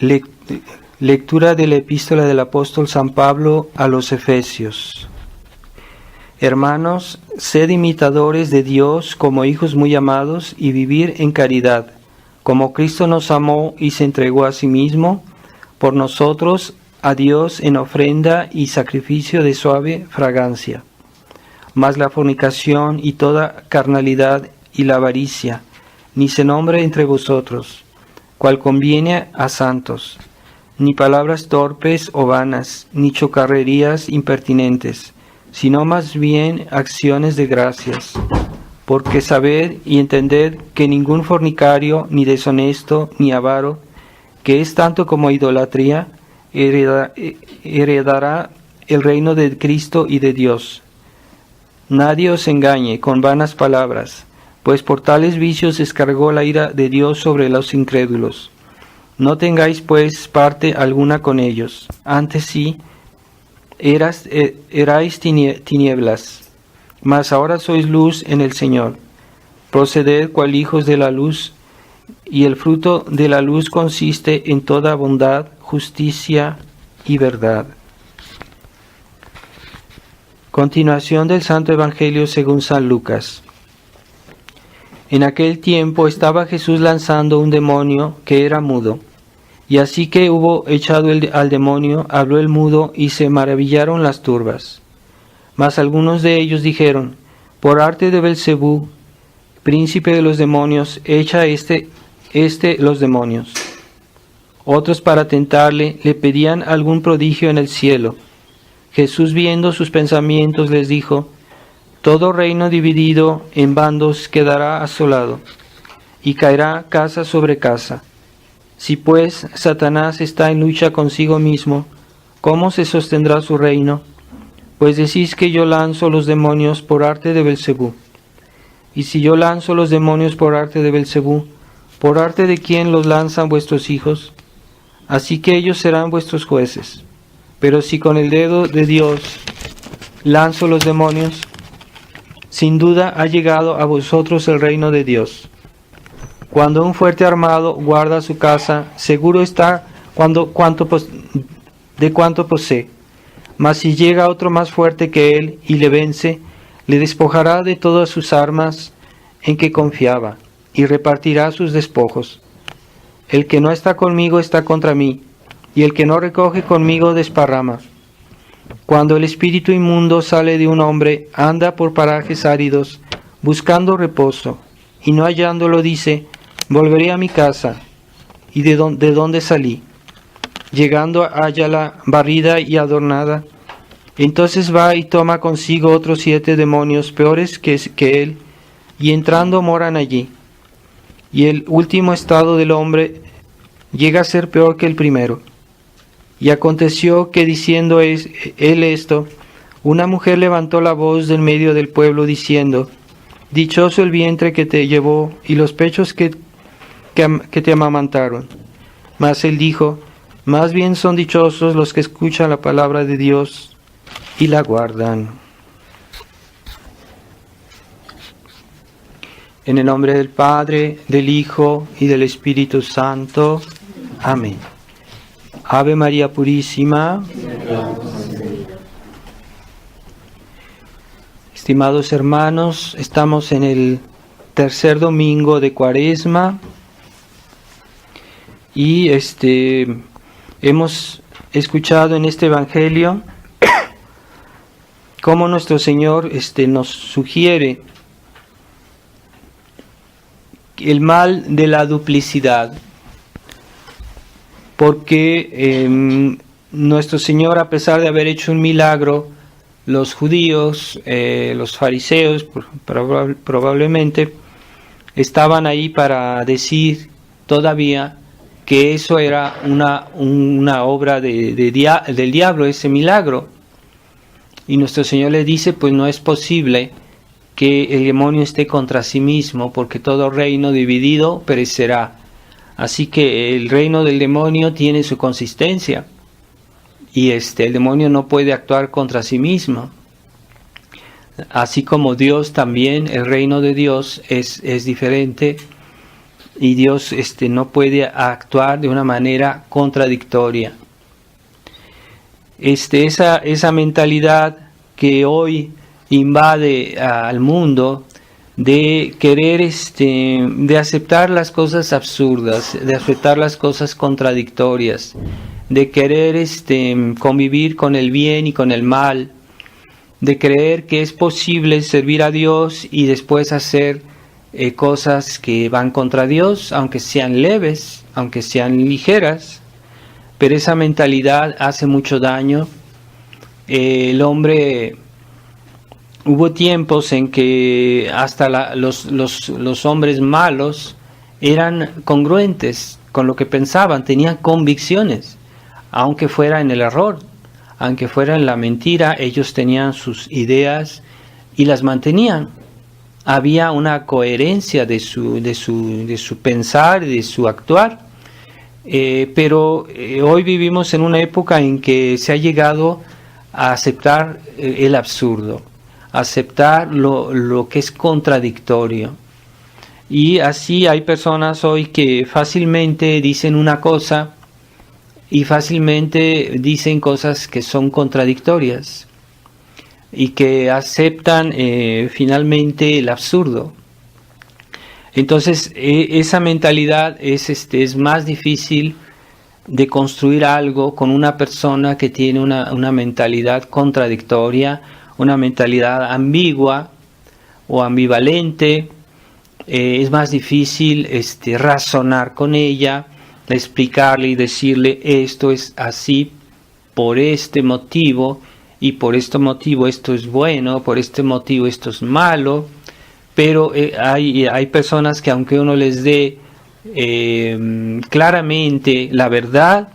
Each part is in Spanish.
Lec- Lectura de la epístola del apóstol San Pablo a los Efesios. Hermanos, sed imitadores de Dios como hijos muy amados y vivir en caridad, como Cristo nos amó y se entregó a sí mismo por nosotros a Dios en ofrenda y sacrificio de suave fragancia. Mas la fornicación y toda carnalidad y la avaricia ni se nombre entre vosotros, cual conviene a santos, ni palabras torpes o vanas, ni chocarrerías impertinentes, sino más bien acciones de gracias. Porque sabed y entended que ningún fornicario, ni deshonesto, ni avaro, que es tanto como idolatría, heredará el reino de Cristo y de Dios. Nadie os engañe con vanas palabras, pues por tales vicios descargó la ira de Dios sobre los incrédulos. No tengáis pues parte alguna con ellos, antes sí, erais tinieblas, mas ahora sois luz en el Señor. Proceded cual hijos de la luz, y el fruto de la luz consiste en toda bondad, justicia y verdad. Continuación del Santo Evangelio según San Lucas. En aquel tiempo estaba Jesús lanzando un demonio que era mudo, y así que hubo echado al demonio, habló el mudo, y se maravillaron las turbas. Mas algunos de ellos dijeron: por arte de Belcebú, príncipe de los demonios, echa este los demonios. Otros, para tentarle, le pedían algún prodigio en el cielo. Jesús, viendo sus pensamientos, les dijo: todo reino dividido en bandos quedará asolado, y caerá casa sobre casa. Si pues Satanás está en lucha consigo mismo, ¿cómo se sostendrá su reino? Pues decís que yo lanzo los demonios por arte de Belcebú. Y si yo lanzo los demonios por arte de Belcebú, ¿por arte de quién los lanzan vuestros hijos? Así que ellos serán vuestros jueces. Pero si con el dedo de Dios lanzo los demonios, sin duda ha llegado a vosotros el reino de Dios. Cuando un fuerte armado guarda su casa, seguro está de cuanto posee. Mas si llega otro más fuerte que él y le vence, le despojará de todas sus armas en que confiaba, y repartirá sus despojos. El que no está conmigo está contra mí, y el que no recoge conmigo desparrama. Cuando el espíritu inmundo sale de un hombre, anda por parajes áridos, buscando reposo, y no hallándolo dice: volveré a mi casa. ¿Y de dónde salí? Llegando hállala barrida y adornada. Entonces va y toma consigo otros 7 demonios peores que él, y entrando moran allí. Y el último estado del hombre llega a ser peor que el primero. Y aconteció que diciendo él esto, una mujer levantó la voz del medio del pueblo diciendo: dichoso el vientre que te llevó y los pechos que te amamantaron. Mas él dijo: más bien son dichosos los que escuchan la palabra de Dios y la guardan. En el nombre del Padre, del Hijo y del Espíritu Santo. Amén. Ave María Purísima. Estimados hermanos, estamos en el tercer domingo de Cuaresma y hemos escuchado en este Evangelio cómo nuestro Señor nos sugiere el mal de la duplicidad, porque nuestro Señor, a pesar de haber hecho un milagro, los judíos, los fariseos probablemente, estaban ahí para decir todavía que eso era una obra del diablo, ese milagro. Y nuestro Señor le dice: pues no es posible que el demonio esté contra sí mismo, porque todo reino dividido perecerá. Así que el reino del demonio tiene su consistencia, y el demonio no puede actuar contra sí mismo. Así como Dios también, el reino de Dios es diferente y Dios no puede actuar de una manera contradictoria. Esa mentalidad que hoy invade al mundo de querer de aceptar las cosas absurdas, de aceptar las cosas contradictorias, de querer convivir con el bien y con el mal, de creer que es posible servir a Dios y después hacer cosas que van contra Dios, aunque sean leves, aunque sean ligeras, pero esa mentalidad hace mucho daño. El hombre, hubo tiempos en que hasta los hombres malos eran congruentes con lo que pensaban, tenían convicciones, aunque fuera en el error, aunque fuera en la mentira, ellos tenían sus ideas y las mantenían. Había una coherencia de su pensar y de su actuar. Pero hoy vivimos en una época en que se ha llegado a aceptar el absurdo, aceptar lo que es contradictorio. Y así hay personas hoy que fácilmente dicen una cosa y fácilmente dicen cosas que son contradictorias y que aceptan finalmente el absurdo. Entonces esa mentalidad es más difícil de construir algo con una persona que tiene una mentalidad contradictoria, una mentalidad ambigua o ambivalente. Es más difícil razonar con ella, explicarle y decirle esto es así por este motivo y por este motivo esto es bueno, por este motivo esto es malo. Pero hay personas que aunque uno les dé claramente la verdad,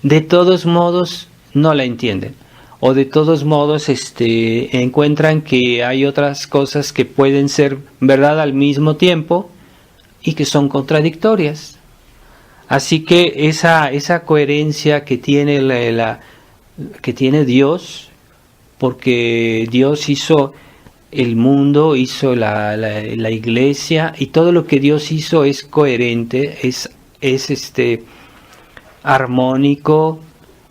de todos modos no la entienden. O de todos modos encuentran que hay otras cosas que pueden ser verdad al mismo tiempo y que son contradictorias. Así que esa coherencia que tiene, que tiene Dios, porque Dios hizo el mundo, hizo la iglesia, y todo lo que Dios hizo es coherente, es armónico,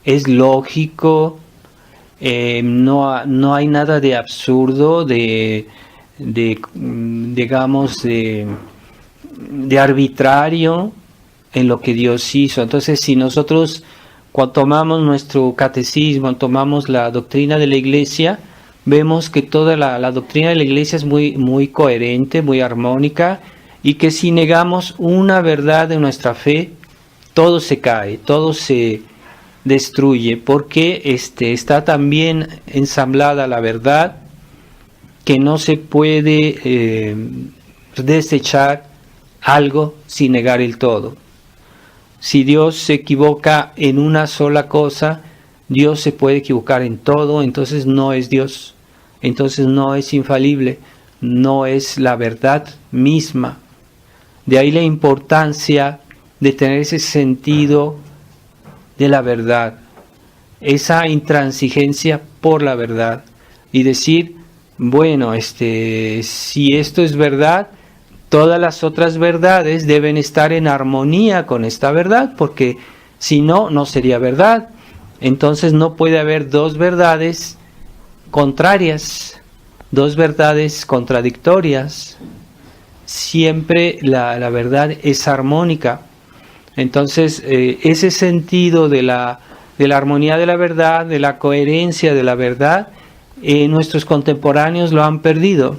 es lógico, no hay nada de absurdo, digamos, de arbitrario en lo que Dios hizo. Entonces, si nosotros cuando tomamos nuestro catecismo, tomamos la doctrina de la iglesia, vemos que toda la doctrina de la iglesia es muy, muy coherente, muy armónica, y que si negamos una verdad de nuestra fe, todo se cae, todo se destruye, porque está tan bien ensamblada la verdad que no se puede desechar algo sin negar el todo. Si Dios se equivoca en una sola cosa, Dios se puede equivocar en todo, entonces no es Dios, entonces no es infalible, no es la verdad misma. De ahí la importancia de tener ese sentido de la verdad, esa intransigencia por la verdad y decir, bueno, si esto es verdad, todas las otras verdades deben estar en armonía con esta verdad, porque si no, no sería verdad. Entonces no puede haber dos verdades contrarias, dos verdades contradictorias. Siempre la verdad es armónica. Entonces ese sentido de la armonía de la verdad, de la coherencia de la verdad, nuestros contemporáneos lo han perdido.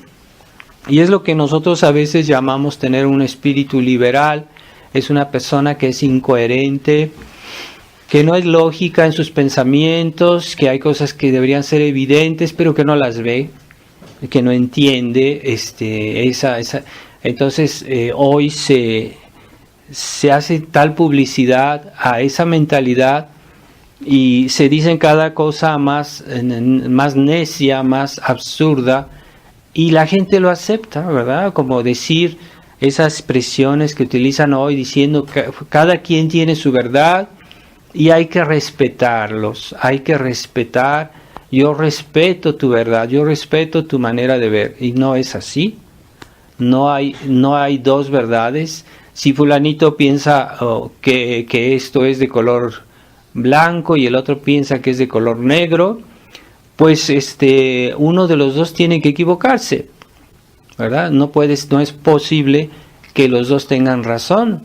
Y es lo que nosotros a veces llamamos tener un espíritu liberal. Es una persona que es incoherente, que no es lógica en sus pensamientos, que hay cosas que deberían ser evidentes, pero que no las ve, que no entiende Entonces hoy se hace tal publicidad a esa mentalidad y se dicen cada cosa más necia, más absurda, y la gente lo acepta, ¿verdad? Como decir esas expresiones que utilizan hoy diciendo que cada quien tiene su verdad y hay que respetarlos, hay que respetar. Yo respeto tu verdad, yo respeto tu manera de ver, y no es así. no hay dos verdades. Si fulanito piensa que esto es de color blanco y el otro piensa que es de color negro, pues uno de los dos tiene que equivocarse, ¿verdad? No es posible que los dos tengan razón.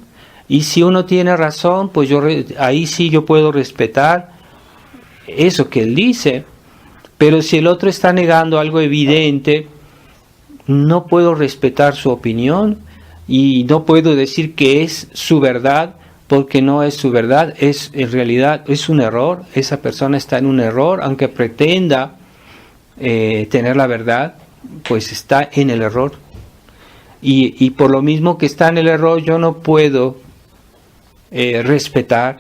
Y si uno tiene razón, pues ahí sí yo puedo respetar eso que él dice. Pero si el otro está negando algo evidente, no puedo respetar su opinión y no puedo decir que es su verdad, porque no es su verdad, en realidad es un error. Esa persona está en un error, aunque pretenda tener la verdad, pues está en el error. Y por lo mismo que está en el error, yo no puedo respetar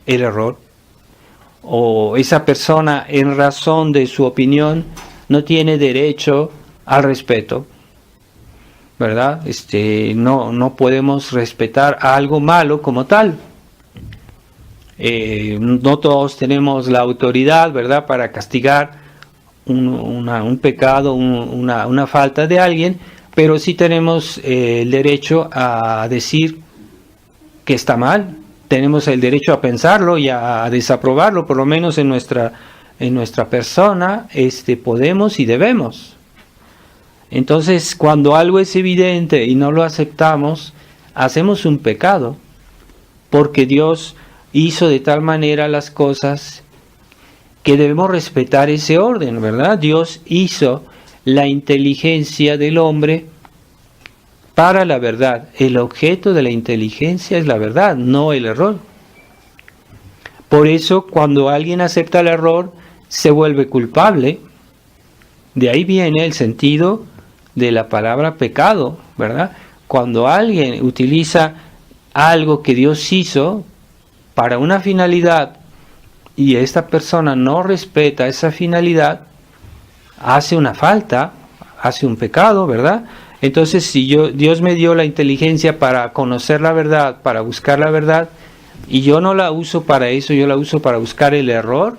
el error. O esa persona, en razón de su opinión, no tiene derecho al respeto, ¿verdad? No podemos respetar algo malo como tal. No todos tenemos la autoridad, ¿verdad?, para castigar un pecado, una falta de alguien, pero sí tenemos el derecho a decir que está mal. Tenemos el derecho a pensarlo y a desaprobarlo, por lo menos en nuestra persona, podemos y debemos. Entonces, cuando algo es evidente y no lo aceptamos, hacemos un pecado, porque Dios hizo de tal manera las cosas que debemos respetar ese orden, ¿verdad? Dios hizo la inteligencia del hombre para la verdad. El objeto de la inteligencia es la verdad, no el error. Por eso, cuando alguien acepta el error, se vuelve culpable. De ahí viene el sentido de la palabra pecado, ¿verdad? Cuando alguien utiliza algo que Dios hizo para una finalidad y esta persona no respeta esa finalidad, hace una falta, hace un pecado, ¿verdad? Entonces, si Dios me dio la inteligencia para conocer la verdad, para buscar la verdad, y yo no la uso para eso, yo la uso para buscar el error,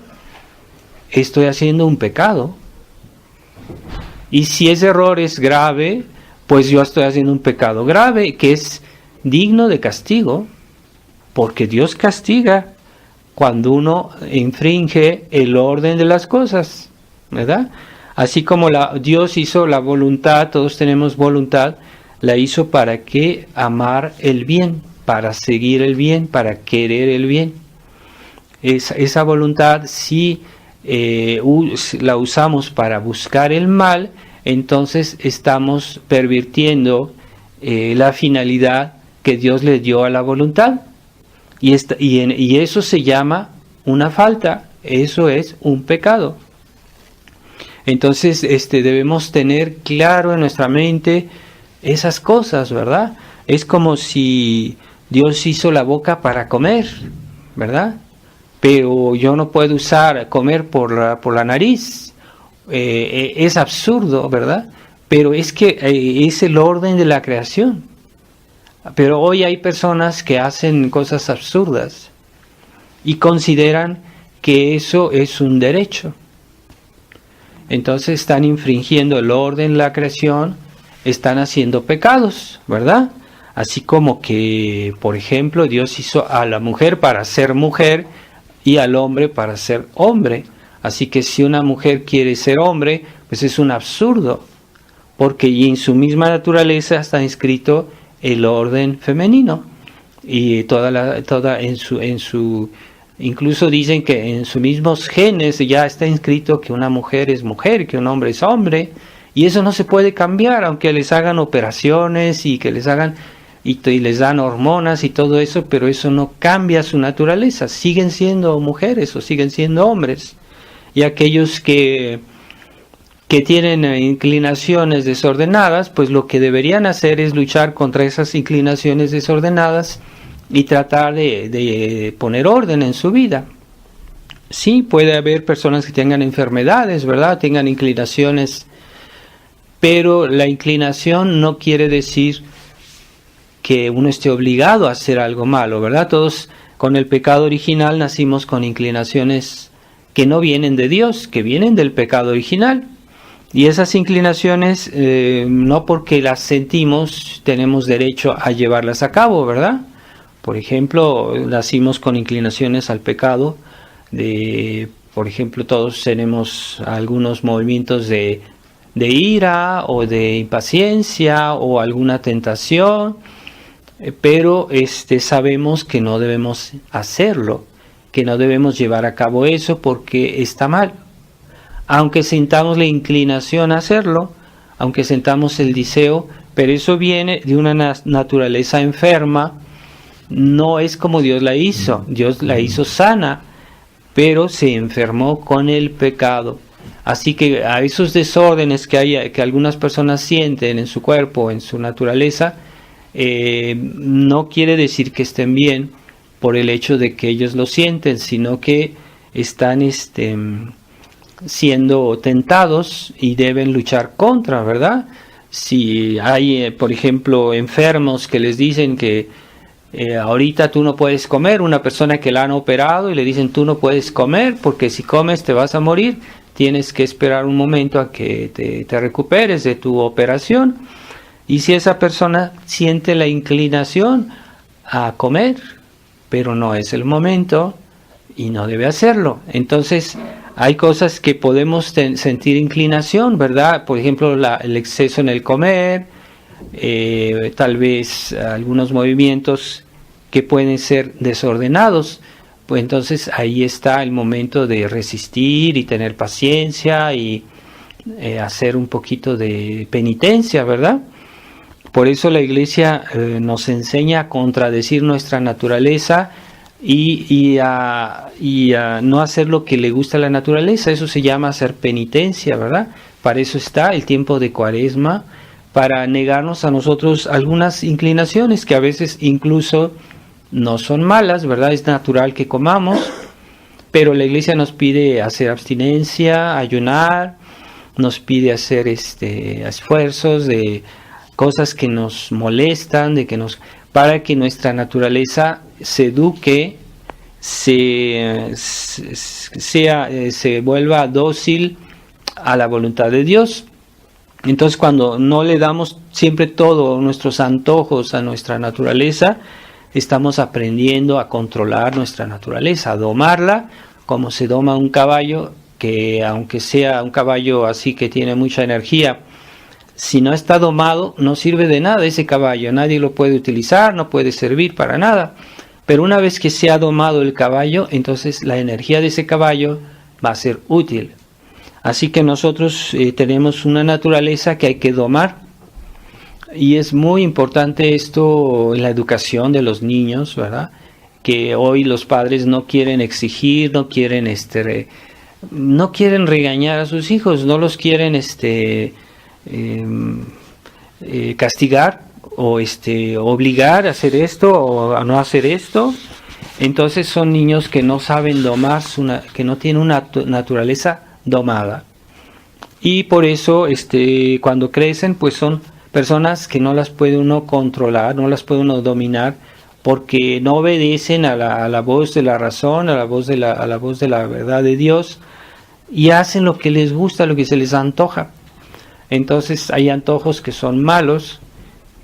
estoy haciendo un pecado. Y si ese error es grave, pues yo estoy haciendo un pecado grave, que es digno de castigo, porque Dios castiga cuando uno infringe el orden de las cosas, ¿verdad? Así como Dios hizo la voluntad, todos tenemos voluntad, la hizo para que amar el bien, para seguir el bien, para querer el bien. Esa voluntad, si la usamos para buscar el mal, entonces estamos pervirtiendo la finalidad que Dios le dio a la voluntad. Y eso se llama una falta, eso es un pecado. Entonces debemos tener claro en nuestra mente esas cosas, ¿verdad? Es como si Dios hizo la boca para comer, ¿verdad? Pero yo no puedo comer por la nariz. Es absurdo, ¿verdad? Pero es que es el orden de la creación. Pero hoy hay personas que hacen cosas absurdas y consideran que eso es un derecho. Entonces están infringiendo el orden de la creación, están haciendo pecados, ¿verdad? Así como que, por ejemplo, Dios hizo a la mujer para ser mujer y al hombre para ser hombre. Así que si una mujer quiere ser hombre, pues es un absurdo, porque en su misma naturaleza está inscrito el orden femenino y incluso dicen que en sus mismos genes ya está inscrito que una mujer es mujer, que un hombre es hombre, y eso no se puede cambiar, aunque les hagan operaciones y que les hagan y les dan hormonas y todo eso, pero eso no cambia su naturaleza, siguen siendo mujeres o siguen siendo hombres. Y aquellos que tienen inclinaciones desordenadas, pues lo que deberían hacer es luchar contra esas inclinaciones desordenadas y tratar de poner orden en su vida. Sí, puede haber personas que tengan enfermedades, ¿verdad? Tengan inclinaciones, pero la inclinación no quiere decir que uno esté obligado a hacer algo malo, ¿verdad? Todos con el pecado original nacimos con inclinaciones que no vienen de Dios, que vienen del pecado original. Y esas inclinaciones, no porque las sentimos, tenemos derecho a llevarlas a cabo, ¿verdad? Por ejemplo, nacimos con inclinaciones al pecado. Por ejemplo, todos tenemos algunos movimientos de ira o de impaciencia o alguna tentación, pero sabemos que no debemos hacerlo, que no debemos llevar a cabo eso porque está mal. Aunque sintamos la inclinación a hacerlo, aunque sintamos el deseo, pero eso viene de una naturaleza enferma, no es como Dios la hizo. Dios la hizo sana, pero se enfermó con el pecado. Así que a esos desórdenes que algunas personas sienten en su cuerpo, en su naturaleza, no quiere decir que estén bien por el hecho de que ellos lo sienten, sino que están siendo tentados y deben luchar contra, ¿verdad? Si hay, por ejemplo, enfermos que les dicen que ahorita tú no puedes comer, una persona que la han operado y le dicen tú no puedes comer porque si comes te vas a morir, tienes que esperar un momento a que te recuperes de tu operación. Y si esa persona siente la inclinación a comer, pero no es el momento y no debe hacerlo, entonces hay cosas que podemos sentir inclinación, ¿verdad? Por ejemplo, el exceso en el comer, tal vez algunos movimientos que pueden ser desordenados. Pues entonces ahí está el momento de resistir y tener paciencia y hacer un poquito de penitencia, ¿verdad? Por eso la Iglesia nos enseña a contradecir nuestra naturaleza y a no hacer lo que le gusta a la naturaleza. Eso se llama hacer penitencia, ¿verdad? Para eso está el tiempo de Cuaresma, para negarnos a nosotros algunas inclinaciones que a veces incluso no son malas, ¿verdad? Es natural que comamos, pero la Iglesia nos pide hacer abstinencia, ayunar, nos pide hacer esfuerzos de cosas que nos molestan, para que nuestra naturaleza se eduque, se vuelva dócil a la voluntad de Dios. Entonces, cuando no le damos siempre todos nuestros antojos a nuestra naturaleza, estamos aprendiendo a controlar nuestra naturaleza, a domarla como se doma un caballo, que aunque sea un caballo así que tiene mucha energía, si no está domado no sirve de nada ese caballo, nadie lo puede utilizar, no puede servir para nada. Pero una vez que se ha domado el caballo, entonces la energía de ese caballo va a ser útil. Así que nosotros tenemos una naturaleza que hay que domar. Y es muy importante esto en la educación de los niños, ¿verdad? Que hoy los padres no quieren exigir, no quieren regañar a sus hijos, no los quieren castigar o obligar a hacer esto o a no hacer esto. Entonces son niños que no saben domar, que no tienen una naturaleza domada. Y por eso cuando crecen pues son personas que no las puede uno controlar, no las puede uno dominar, porque no obedecen a la voz de la razón, a la voz de la verdad de Dios, y hacen lo que les gusta, lo que se les antoja. Entonces hay antojos que son malos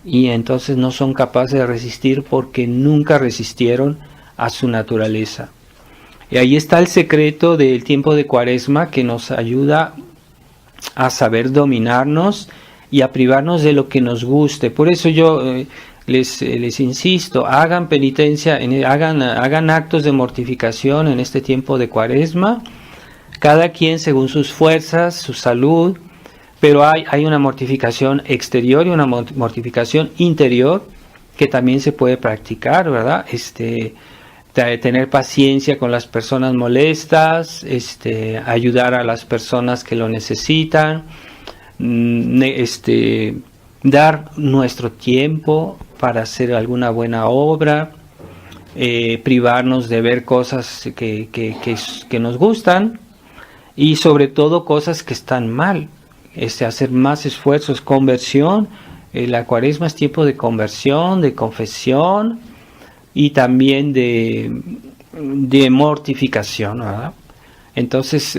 y entonces no son capaces de resistir porque nunca resistieron a su naturaleza. Y ahí está el secreto del tiempo de Cuaresma, que nos ayuda a saber dominarnos y a privarnos de lo que nos guste. Por eso yo les insisto, hagan penitencia, hagan actos de mortificación en este tiempo de Cuaresma, cada quien según sus fuerzas, su salud, pero hay una mortificación exterior y una mortificación interior que también se puede practicar, ¿verdad? Tener paciencia con las personas molestas, ayudar a las personas que lo necesitan, dar nuestro tiempo para hacer alguna buena obra, privarnos de ver cosas que nos gustan y sobre todo cosas que están mal, hacer más esfuerzos, conversión. La Cuaresma es tiempo de conversión, de confesión y también de mortificación, ¿verdad? Entonces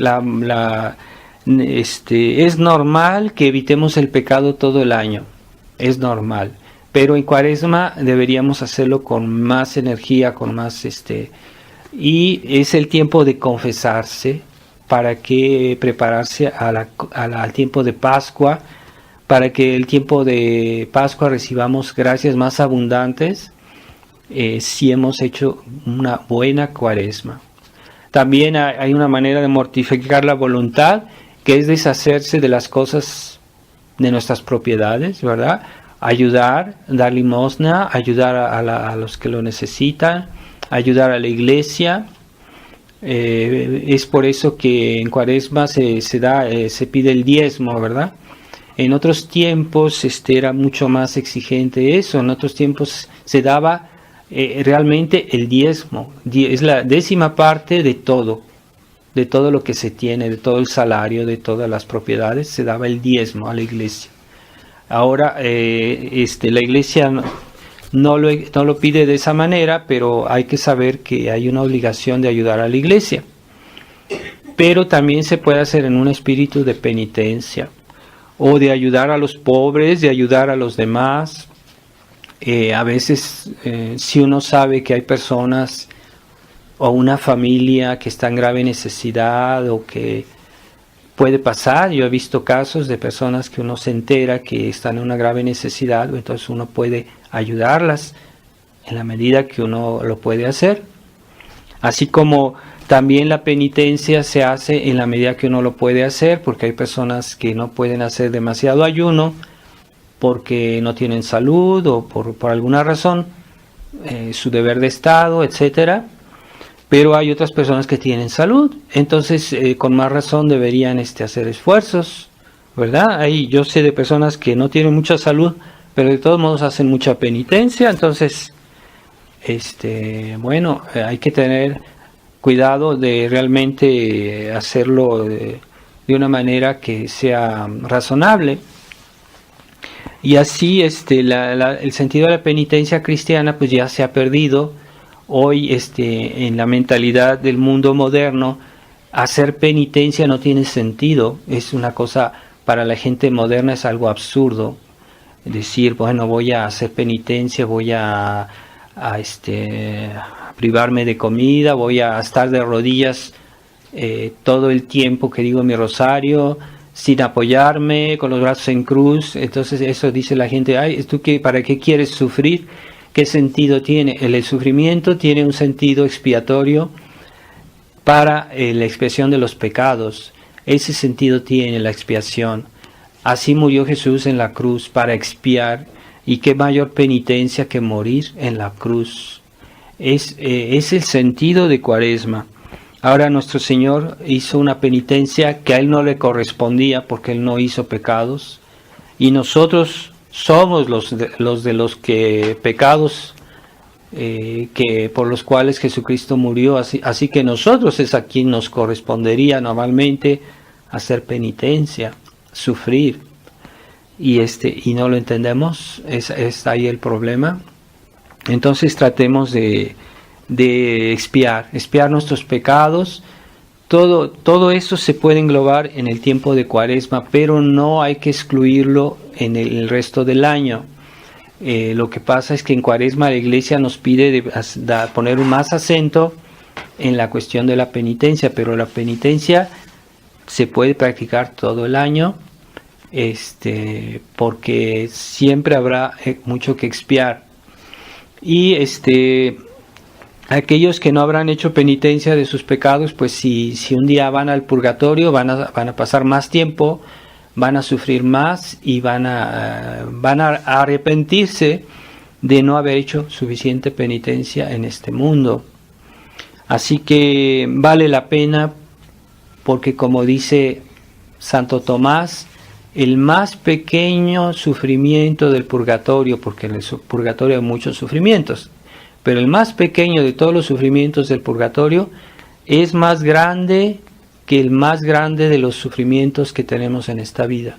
Es normal que evitemos el pecado todo el año, es normal, pero en Cuaresma deberíamos hacerlo con más energía, con más y es el tiempo de confesarse para que prepararse al tiempo de Pascua, para que el tiempo de Pascua recibamos gracias más abundantes si hemos hecho una buena Cuaresma. También hay una manera de mortificar la voluntad, que es deshacerse de las cosas de nuestras propiedades, ¿verdad? Ayudar, dar limosna, ayudar a los que lo necesitan, ayudar a la iglesia. Es por eso que en Cuaresma se pide el diezmo, ¿verdad? En otros tiempos era mucho más exigente eso. En otros tiempos se daba realmente el diezmo. Es la 10ª parte de todo lo que se tiene, de todo el salario, de todas las propiedades, se daba el diezmo a la iglesia. Ahora la iglesia no lo pide de esa manera, pero hay que saber que hay una obligación de ayudar a la iglesia. Pero también se puede hacer en un espíritu de penitencia, o de ayudar a los pobres, de ayudar a los demás. A veces, si uno sabe que hay personas o una familia que está en grave necesidad, o que puede pasar, yo he visto casos de personas que uno se entera que están en una grave necesidad, entonces uno puede ayudarlas en la medida que uno lo puede hacer. Así como también la penitencia se hace en la medida que uno lo puede hacer, porque hay personas que no pueden hacer demasiado ayuno porque no tienen salud o por alguna razón, su deber de estado, etcétera. Pero hay otras personas que tienen salud, entonces con más razón deberían hacer esfuerzos, ¿verdad? Yo sé de personas que no tienen mucha salud, pero de todos modos hacen mucha penitencia. Entonces, hay que tener cuidado de realmente hacerlo de una manera que sea razonable. Y así el sentido de la penitencia cristiana pues ya se ha perdido. Hoy en la mentalidad del mundo moderno, hacer penitencia no tiene sentido. Es una cosa, para la gente moderna es algo absurdo. Decir, bueno, voy a hacer penitencia, voy a privarme de comida, voy a estar de rodillas todo el tiempo que digo mi rosario, sin apoyarme, con los brazos en cruz. Entonces eso dice la gente, ¿tú para qué quieres sufrir? ¿Qué sentido tiene? El sufrimiento tiene un sentido expiatorio para la expiación de los pecados. Ese sentido tiene la expiación. Así murió Jesús en la cruz para expiar, y qué mayor penitencia que morir en la cruz. Es el sentido de Cuaresma. Ahora nuestro Señor hizo una penitencia que a Él no le correspondía porque Él no hizo pecados, y nosotros somos los que pecados que por los cuales Jesucristo murió, así que nosotros es a quien nos correspondería normalmente hacer penitencia, sufrir, y no lo entendemos. Es ahí el problema. Entonces tratemos de expiar nuestros pecados. Todo eso se puede englobar en el tiempo de Cuaresma, pero no hay que excluirlo en el resto del año. Lo que pasa es que en Cuaresma la Iglesia nos pide poner más acento en la cuestión de la penitencia, pero la penitencia se puede practicar todo el año, porque siempre habrá mucho que expiar. Y aquellos que no habrán hecho penitencia de sus pecados, pues si un día van al purgatorio, van a pasar más tiempo, van a sufrir más, y van a arrepentirse de no haber hecho suficiente penitencia en este mundo. Así que vale la pena, porque como dice Santo Tomás, el más pequeño sufrimiento del purgatorio, porque en el purgatorio hay muchos sufrimientos, pero el más pequeño de todos los sufrimientos del purgatorio es más grande que el más grande de los sufrimientos que tenemos en esta vida.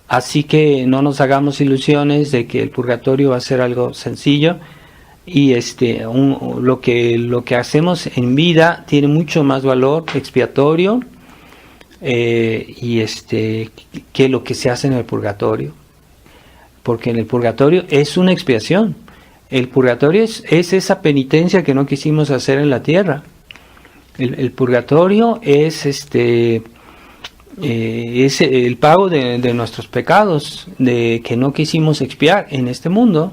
Así que no nos hagamos ilusiones de que el purgatorio va a ser algo sencillo, y lo que hacemos en vida tiene mucho más valor expiatorio, y que lo que se hace en el purgatorio, porque en el purgatorio es una expiación. El purgatorio es esa penitencia que no quisimos hacer en la tierra. El purgatorio es el pago de nuestros pecados, de que no quisimos expiar en este mundo.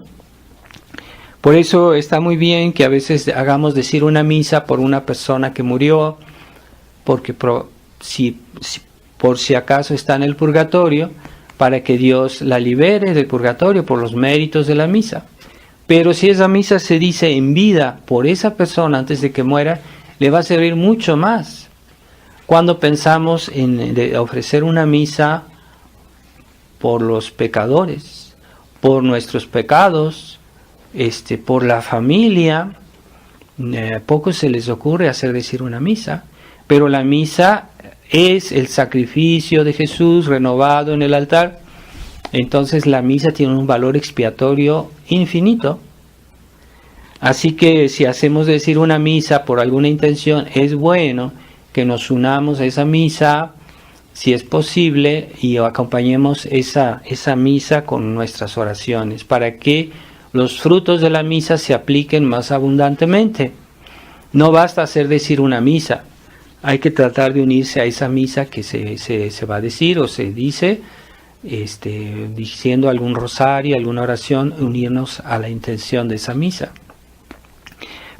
Por eso está muy bien que a veces hagamos decir una misa por una persona que murió, porque por si acaso está en el purgatorio, para que Dios la libere del purgatorio por los méritos de la misa. Pero si esa misa se dice en vida por esa persona antes de que muera, le va a servir mucho más. Cuando pensamos en ofrecer una misa por los pecadores, por nuestros pecados, por la familia, poco se les ocurre hacer decir una misa, pero la misa es el sacrificio de Jesús renovado en el altar. Entonces la misa tiene un valor expiatorio infinito. Así que si hacemos decir una misa por alguna intención, es bueno que nos unamos a esa misa, si es posible, y acompañemos esa misa con nuestras oraciones, para que los frutos de la misa se apliquen más abundantemente. No basta hacer decir una misa, hay que tratar de unirse a esa misa que se va a decir o se dice, diciendo algún rosario, alguna oración, unirnos a la intención de esa misa.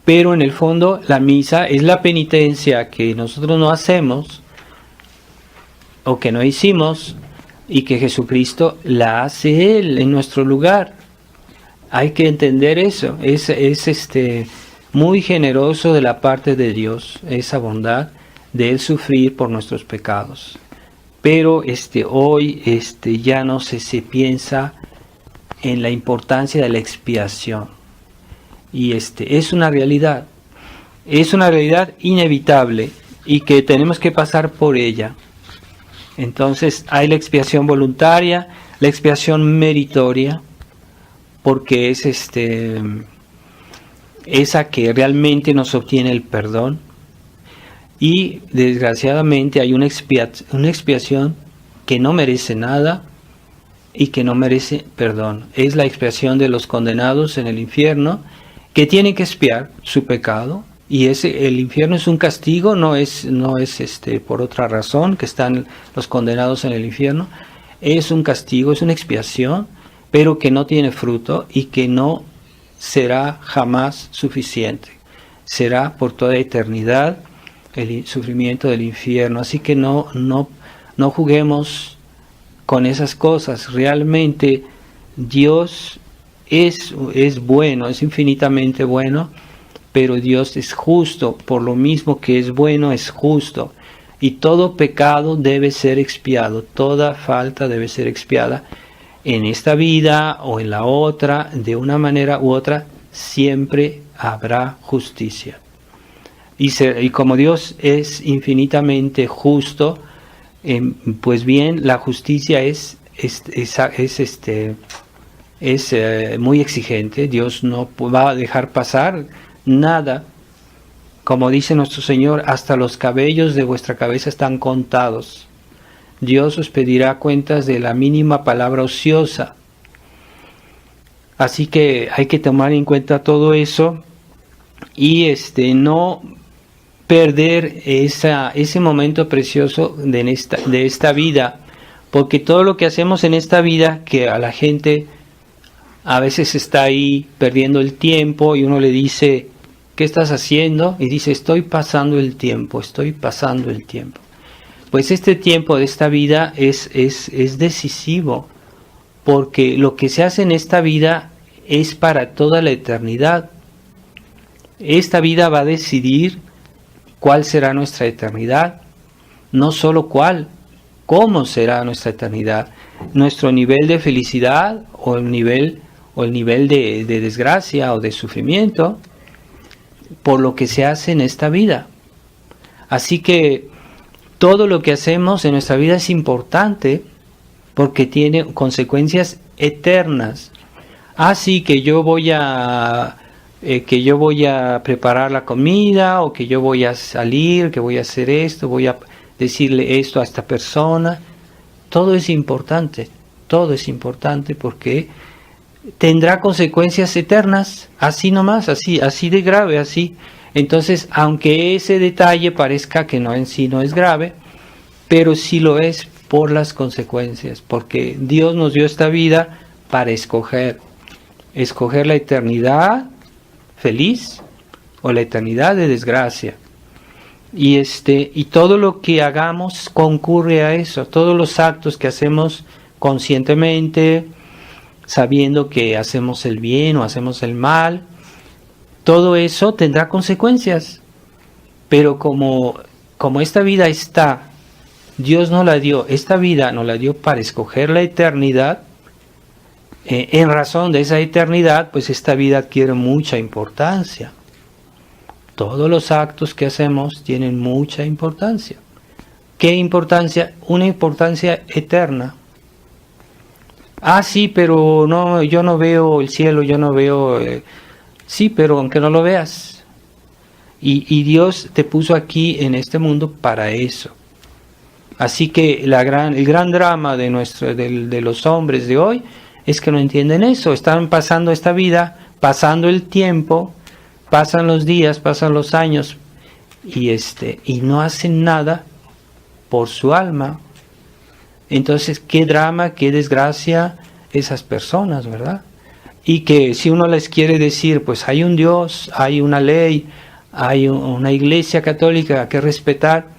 Pero en el fondo la misa es la penitencia que nosotros no hacemos o que no hicimos y que Jesucristo la hace Él en nuestro lugar. Hay que entender eso. Es muy generoso de la parte de Dios, esa bondad de Él sufrir por nuestros pecados. Pero hoy ya no se piensa en la importancia de la expiación. Y es una realidad inevitable y que tenemos que pasar por ella. Entonces hay la expiación voluntaria, la expiación meritoria, porque es esa que realmente nos obtiene el perdón. Y desgraciadamente hay una expiación que no merece nada y que no merece perdón. Es la expiación de los condenados en el infierno, que tienen que expiar su pecado, y el infierno es un castigo, no es por otra razón que están los condenados en el infierno. Es un castigo, es una expiación, pero que no tiene fruto y que no será jamás suficiente. Será por toda eternidad el sufrimiento del infierno. Así que no juguemos con esas cosas. Realmente Dios es bueno, es infinitamente bueno, pero Dios es justo. Por lo mismo que es bueno, es justo. Y todo pecado debe ser expiado, toda falta debe ser expiada en esta vida o en la otra, de una manera u otra. Siempre habrá justicia. Y como Dios es infinitamente justo, pues bien, la justicia es muy exigente. Dios no va a dejar pasar nada. Como dice nuestro Señor, hasta los cabellos de vuestra cabeza están contados. Dios os pedirá cuentas de la mínima palabra ociosa. Así que hay que tomar en cuenta todo eso y no perder ese momento precioso de esta vida, porque todo lo que hacemos en esta vida, que a la gente a veces está ahí perdiendo el tiempo y uno le dice, ¿qué estás haciendo? Y dice, estoy pasando el tiempo. Pues este tiempo de esta vida es decisivo, porque lo que se hace en esta vida es para toda la eternidad. Esta vida va a decidir cuál será nuestra eternidad, no solo cuál, cómo será nuestra eternidad, nuestro nivel de felicidad o el nivel de desgracia o de sufrimiento por lo que se hace en esta vida. Así que todo lo que hacemos en nuestra vida es importante porque tiene consecuencias eternas. Así que yo voy a preparar la comida, o que yo voy a salir, que voy a hacer esto, decirle esto a esta persona. Todo es importante porque tendrá consecuencias eternas, así nomás, así de grave, así. Entonces, aunque ese detalle parezca que no en sí no es grave, pero sí lo es por las consecuencias, porque Dios nos dio esta vida para escoger la eternidad feliz o la eternidad de desgracia. Y todo lo que hagamos concurre a eso, todos los actos que hacemos conscientemente, sabiendo que hacemos el bien o hacemos el mal, todo eso tendrá consecuencias. Pero como esta vida está, Dios nos la dio, esta vida nos la dio para escoger la eternidad, en razón de esa eternidad, pues esta vida adquiere mucha importancia. Todos los actos que hacemos tienen mucha importancia. ¿Qué importancia? Una importancia eterna. Sí, pero no, yo no veo el cielo, yo no veo... sí, pero aunque no lo veas. Y Dios te puso aquí en este mundo para eso. Así que el gran drama de los hombres de hoy es que no entienden eso. Están pasando esta vida, pasando el tiempo, pasan los días, pasan los años y no hacen nada por su alma. Entonces, qué drama, qué desgracia esas personas, ¿verdad? Y que si uno les quiere decir, pues hay un Dios, hay una ley, hay una iglesia católica que respetar,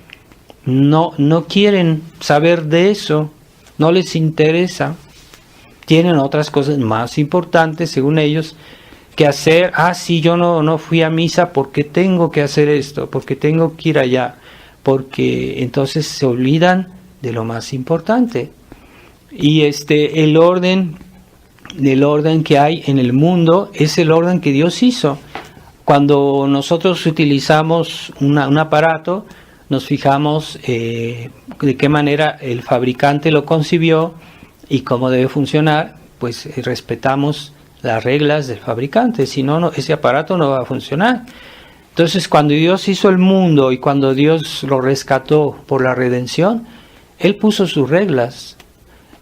no quieren saber de eso, no les interesa. Tienen otras cosas más importantes, según ellos, que hacer. Sí, yo no fui a misa porque tengo que hacer esto, porque tengo que ir allá, porque entonces se olvidan de lo más importante. Y el orden que hay en el mundo es el orden que Dios hizo. Cuando nosotros utilizamos un aparato, nos fijamos de qué manera el fabricante lo concibió y cómo debe funcionar, pues respetamos las reglas del fabricante, si no, ese aparato no va a funcionar. Entonces, cuando Dios hizo el mundo y cuando Dios lo rescató por la redención, Él puso sus reglas.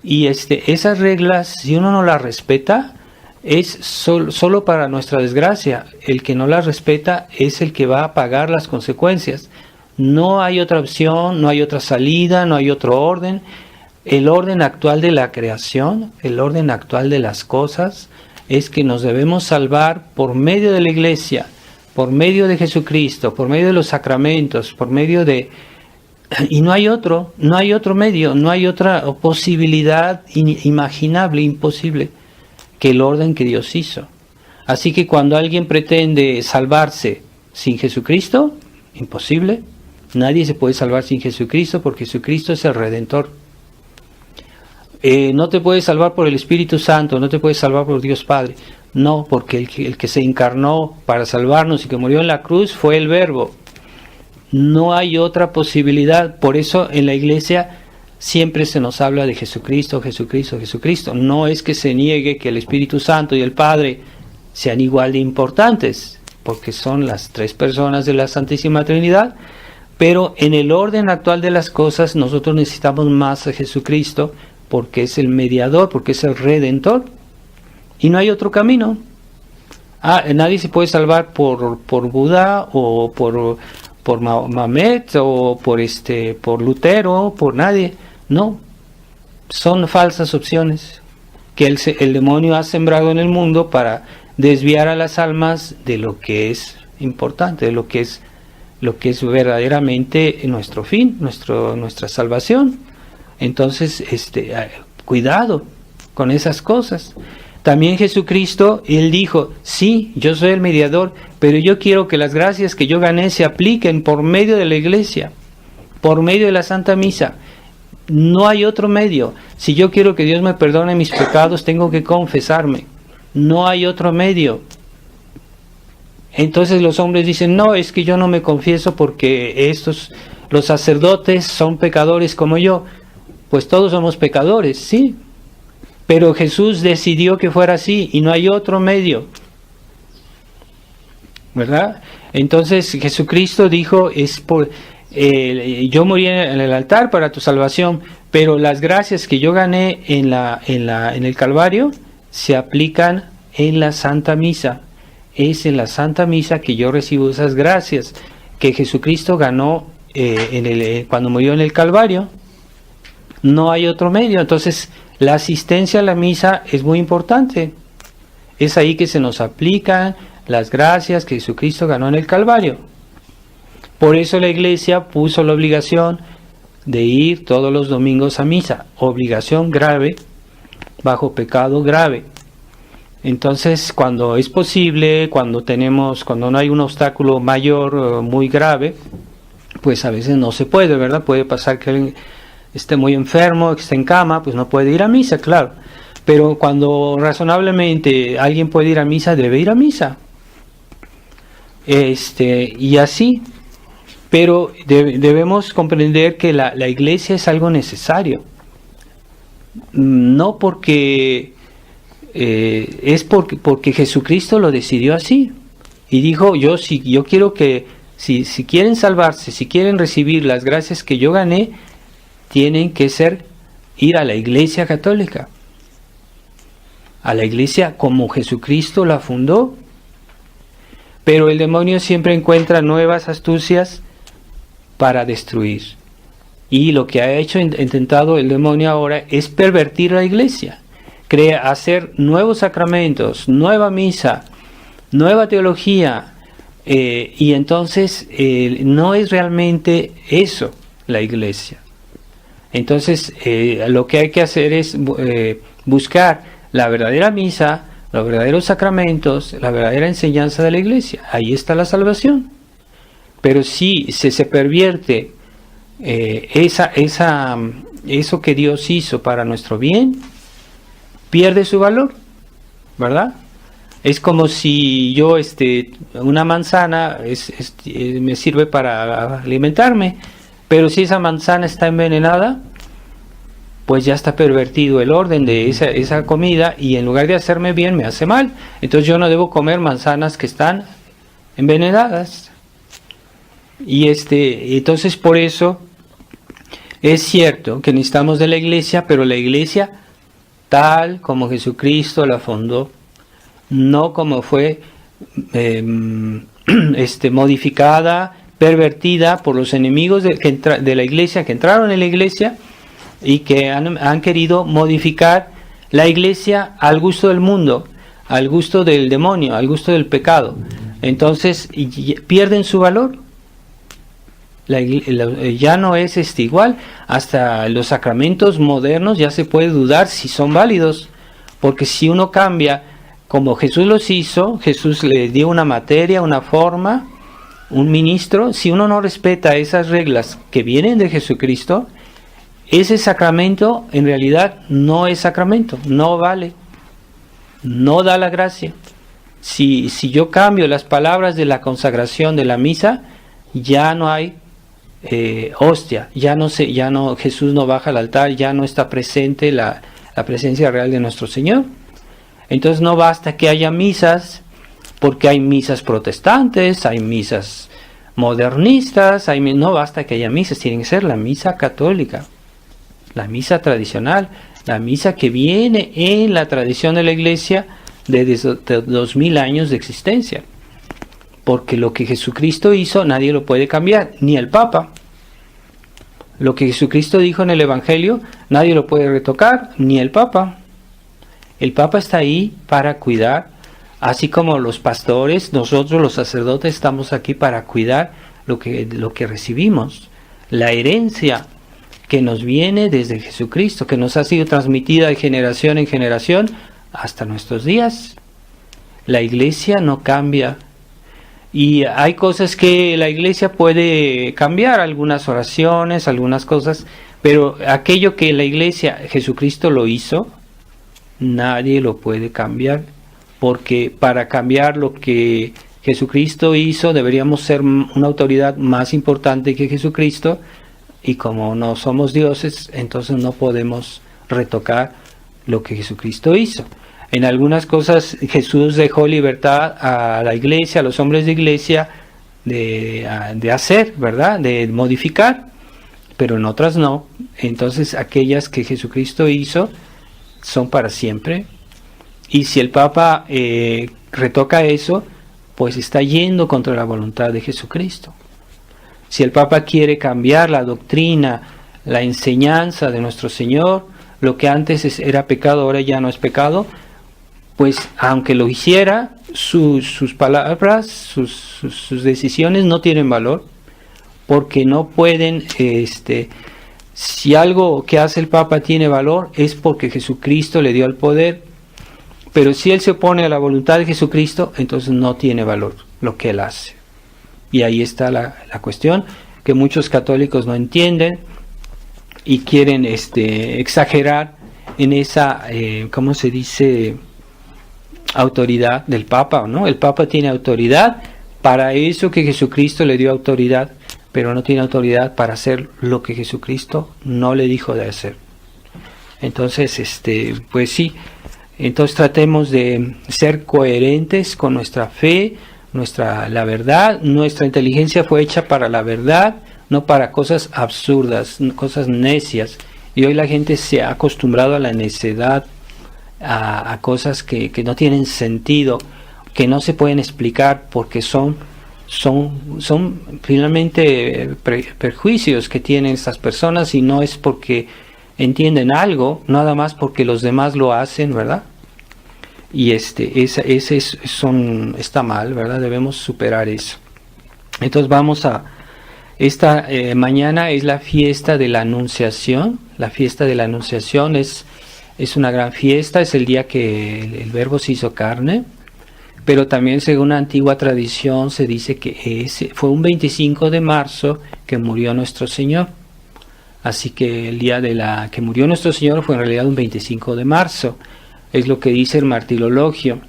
Y esas reglas, si uno no las respeta, es solo para nuestra desgracia. El que no las respeta es el que va a pagar las consecuencias. No hay otra opción, no hay otra salida, no hay otro orden. El orden actual de la creación, el orden actual de las cosas, es que nos debemos salvar por medio de la iglesia, por medio de Jesucristo, por medio de los sacramentos, por medio de... Y no hay otro medio, no hay otra posibilidad imaginable, imposible, que el orden que Dios hizo. Así que cuando alguien pretende salvarse sin Jesucristo, imposible. Nadie se puede salvar sin Jesucristo porque Jesucristo es el Redentor. No te puedes salvar por el Espíritu Santo, no te puedes salvar por Dios Padre. No, porque el que se encarnó para salvarnos y que murió en la cruz fue el Verbo. No hay otra posibilidad. Por eso en la iglesia siempre se nos habla de Jesucristo, Jesucristo, Jesucristo. No es que se niegue que el Espíritu Santo y el Padre sean igual de importantes, porque son las tres personas de la Santísima Trinidad, pero en el orden actual de las cosas nosotros necesitamos más a Jesucristo, porque es el mediador, porque es el Redentor, y no hay otro camino. Nadie se puede salvar por Buda o por Mahomet o por Lutero, por nadie. No, son falsas opciones que el demonio ha sembrado en el mundo para desviar a las almas de lo que es importante, de lo que es verdaderamente nuestro fin, nuestra salvación. Entonces, cuidado con esas cosas. También Jesucristo, Él dijo, sí, yo soy el mediador, pero yo quiero que las gracias que yo gané se apliquen por medio de la iglesia, por medio de la Santa Misa. No hay otro medio. Si yo quiero que Dios me perdone mis pecados, tengo que confesarme. No hay otro medio. Entonces los hombres dicen, no, es que yo no me confieso porque los sacerdotes son pecadores como yo. Pues todos somos pecadores, sí. Pero Jesús decidió que fuera así y no hay otro medio, ¿verdad? Entonces Jesucristo dijo, yo morí en el altar para tu salvación, pero las gracias que yo gané en el Calvario se aplican en la Santa Misa. Es en la Santa Misa que yo recibo esas gracias que Jesucristo ganó cuando murió en el Calvario. No hay otro medio. Entonces, la asistencia a la misa es muy importante. Es ahí que se nos aplican las gracias que Jesucristo ganó en el Calvario. Por eso la Iglesia puso la obligación de ir todos los domingos a misa. Obligación grave, bajo pecado grave. Entonces, cuando es posible, cuando no hay un obstáculo mayor, muy grave, pues a veces no se puede, ¿verdad? Puede pasar que alguien esté muy enfermo, que esté en cama, pues no puede ir a misa, claro. Pero cuando razonablemente alguien puede ir a misa, debe ir a misa. Y así. Pero debemos comprender que la iglesia es algo necesario. No porque porque Jesucristo lo decidió así. Y dijo, yo quiero que, si quieren salvarse, si quieren recibir las gracias que yo gané, tienen que ir a la iglesia católica. A la iglesia como Jesucristo la fundó. Pero el demonio siempre encuentra nuevas astucias para destruir. Y lo que ha intentado el demonio ahora es pervertir la iglesia. Hacer nuevos sacramentos, nueva misa, nueva teología. Y entonces no es realmente eso la iglesia. Entonces lo que hay que hacer es buscar la verdadera misa, los verdaderos sacramentos, la verdadera enseñanza de la iglesia. Ahí está la salvación. Pero si se pervierte eso que Dios hizo para nuestro bien, pierde su valor, ¿verdad? Es como si yo, una manzana me sirve para alimentarme, pero si esa manzana está envenenada, pues ya está pervertido el orden de esa comida y en lugar de hacerme bien, me hace mal. Entonces yo no debo comer manzanas que están envenenadas. Y entonces por eso es cierto que necesitamos de la iglesia, pero la iglesia tal como Jesucristo la fundó, no como fue modificada, pervertida por los enemigos de la iglesia, que entraron en la iglesia y que han querido modificar la iglesia al gusto del mundo, al gusto del demonio, al gusto del pecado. Entonces pierden su valor. Ya no es igual. Hasta los sacramentos modernos ya se puede dudar si son válidos, porque si uno cambia como Jesús los hizo, Jesús le dio una materia, una forma, un ministro. Si uno no respeta esas reglas que vienen de Jesucristo, ese sacramento en realidad no es sacramento, no vale, no da la gracia. Si yo cambio las palabras de la consagración de la misa, ya no hay hostia, Jesús no baja al altar, ya no está presente la presencia real de nuestro Señor. Entonces no basta que haya misas, porque hay misas protestantes, hay misas modernistas, no basta que haya misas, tiene que ser la misa católica, la misa tradicional, la misa que viene en la tradición de la iglesia de 2000 años de existencia. Porque lo que Jesucristo hizo nadie lo puede cambiar, ni el Papa. Lo que Jesucristo dijo en el Evangelio nadie lo puede retocar, ni el Papa. El Papa está ahí para cuidar, así como los pastores, nosotros los sacerdotes estamos aquí para cuidar lo que recibimos, la herencia que nos viene desde Jesucristo, que nos ha sido transmitida de generación en generación hasta nuestros días. La iglesia no cambia. Y hay cosas que la iglesia puede cambiar, algunas oraciones, algunas cosas, pero aquello que la iglesia, Jesucristo lo hizo, nadie lo puede cambiar, porque para cambiar lo que Jesucristo hizo deberíamos ser una autoridad más importante que Jesucristo, y como no somos dioses, entonces no podemos retocar lo que Jesucristo hizo. En algunas cosas Jesús dejó libertad a la iglesia, a los hombres de iglesia, de hacer, ¿verdad? De modificar, pero en otras no. Entonces aquellas que Jesucristo hizo son para siempre. Y si el Papa retoca eso, pues está yendo contra la voluntad de Jesucristo. Si el Papa quiere cambiar la doctrina, la enseñanza de nuestro Señor, lo que antes era pecado, ahora ya no es pecado, pues aunque lo hiciera, sus palabras, sus decisiones no tienen valor, porque no pueden, si algo que hace el Papa tiene valor, es porque Jesucristo le dio el poder, pero si él se opone a la voluntad de Jesucristo, entonces no tiene valor lo que él hace. Y ahí está la cuestión, que muchos católicos no entienden y quieren exagerar en esa, ¿cómo se dice?, autoridad del Papa, ¿no? El Papa tiene autoridad para eso que Jesucristo le dio autoridad, pero no tiene autoridad para hacer lo que Jesucristo no le dijo de hacer. Entonces, pues sí, entonces tratemos de ser coherentes con nuestra fe, la verdad. Nuestra inteligencia fue hecha para la verdad, no para cosas absurdas, cosas necias. Y hoy la gente se ha acostumbrado a la necedad, a cosas que no tienen sentido, que no se pueden explicar porque son finalmente perjuicios que tienen estas personas, y no es porque entienden algo, nada más porque los demás lo hacen, ¿verdad? Y está mal, ¿verdad? Debemos superar eso. Entonces vamos a esta mañana es la fiesta de la Anunciación. La fiesta de la Anunciación es una gran fiesta, es el día que el Verbo se hizo carne, pero también según una antigua tradición se dice que fue un 25 de marzo que murió nuestro Señor. Así que el día que murió nuestro Señor fue en realidad un 25 de marzo, es lo que dice el martirologio.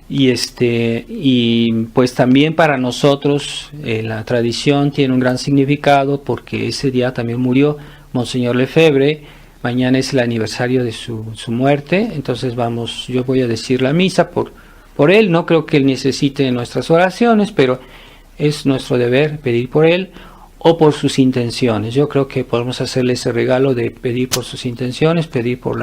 Y pues también para nosotros la tradición tiene un gran significado, porque ese día también murió Monseñor Lefebvre. Mañana es el aniversario de su muerte, entonces yo voy a decir la misa por él. No creo que él necesite nuestras oraciones, pero es nuestro deber pedir por él o por sus intenciones. Yo creo que podemos hacerle ese regalo de pedir por sus intenciones, pedir por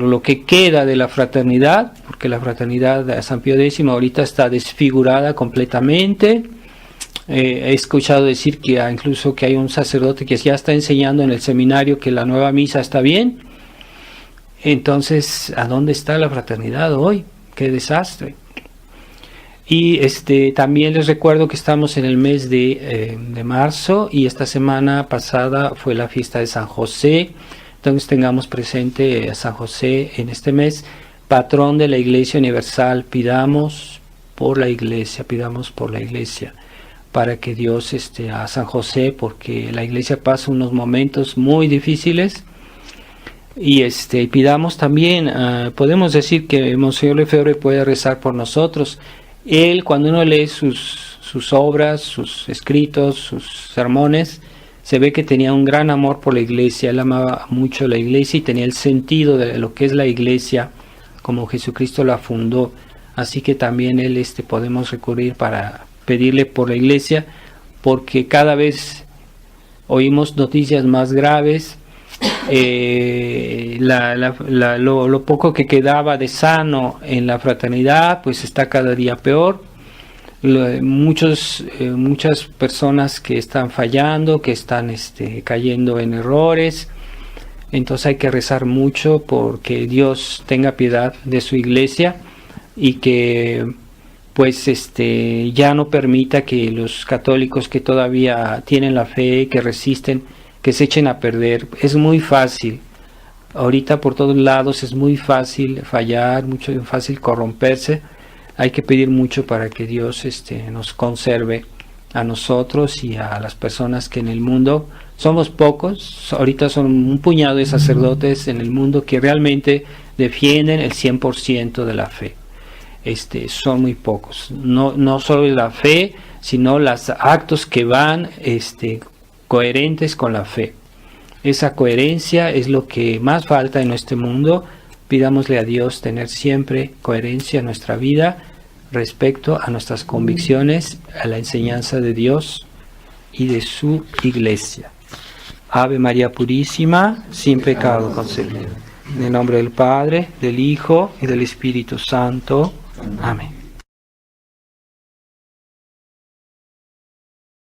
lo que queda de la fraternidad, porque la fraternidad de San Pío X ahorita está desfigurada completamente. He escuchado decir que incluso que hay un sacerdote que ya está enseñando en el seminario que la nueva misa está bien. Entonces, ¿a dónde está la fraternidad hoy? ¡Qué desastre! Y también les recuerdo que estamos en el mes de marzo, y esta semana pasada fue la fiesta de San José. Entonces tengamos presente a San José en este mes, patrón de la Iglesia Universal. Pidamos por la Iglesia, para que Dios a San José, porque la Iglesia pasa unos momentos muy difíciles. Y pidamos también, podemos decir que Monseñor Lefebvre puede rezar por nosotros. Él, cuando uno lee sus obras, sus escritos, sus sermones, se ve que tenía un gran amor por la Iglesia. Él amaba mucho la Iglesia y tenía el sentido de lo que es la Iglesia, como Jesucristo la fundó. Así que también él podemos recurrir para pedirle por la Iglesia, porque cada vez oímos noticias más graves. Lo poco que quedaba de sano en la fraternidad pues está cada día peor. Muchas personas que están fallando, que están cayendo en errores. Entonces hay que rezar mucho porque Dios tenga piedad de su Iglesia, y que pues ya no permita que los católicos que todavía tienen la fe, que resisten, que se echen a perder. Es muy fácil, ahorita por todos lados es muy fácil fallar, muy fácil corromperse. Hay que pedir mucho para que Dios nos conserve a nosotros y a las personas que en el mundo somos pocos. Ahorita son un puñado de sacerdotes en el mundo que realmente defienden el 100% de la fe. Son muy pocos, no solo la fe, sino los actos que van coherentes con la fe. Esa coherencia es lo que más falta en este mundo. Pidámosle a Dios tener siempre coherencia en nuestra vida, respecto a nuestras convicciones, a la enseñanza de Dios y de su Iglesia. Ave María Purísima, sin pecado concebido. En el nombre del Padre, del Hijo y del Espíritu Santo. Amén.